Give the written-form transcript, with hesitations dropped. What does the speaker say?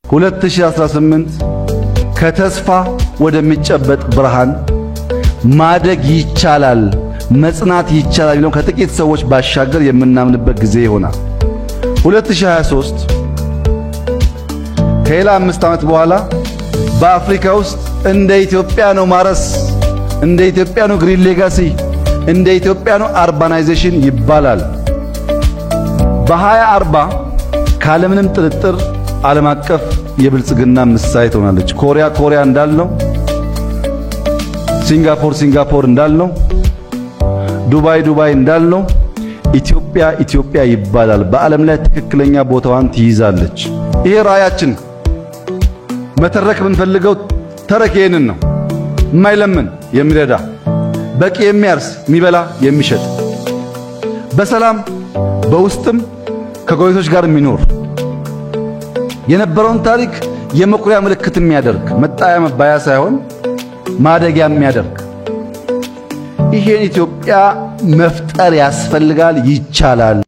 2018 ከተስፋ ወደሚጨበጥ ብርሃን ማደግ ይቻላል፣ መጽናት ይቻላል የሚለው ከጥቂት ሰዎች ባሻገር የምናምንበት ጊዜ ይሆናል። 2023 ከሌላ 5 ዓመት በኋላ በአፍሪካ ውስጥ እንደ ኢትዮጵያ ነው ማረስ፣ እንደ ኢትዮጵያ ነው ግሪን ሌጋሲ፣ እንደ ኢትዮጵያ ነው አርባናይዜሽን ይባላል። በ2040 ካለምንም ጥርጥር ዓለም አቀፍ የብልጽግና ምሳሌ ትሆናለች። ኮሪያ እንዳልነው፣ ሲንጋፖር እንዳልነው፣ ዱባይ እንዳልነው ኢትዮጵያ ይባላል። በዓለም ላይ ትክክለኛ ቦታዋን ትይዛለች። ይሄ ራዕያችን መተረክ ብንፈልገው ተረክ ይሄንን ነው። የማይለምን የሚረዳ፣ በቂ የሚያርስ የሚበላ የሚሸጥ፣ በሰላም በውስጥም ከጎረቤቶች ጋር የሚኖር የነበረውን ታሪክ የመኩሪያ ምልክት የሚያደርግ መጣያ መባያ ሳይሆን ማደጊያ የሚያደርግ ይሄን ኢትዮጵያ መፍጠር ያስፈልጋል። ይቻላል።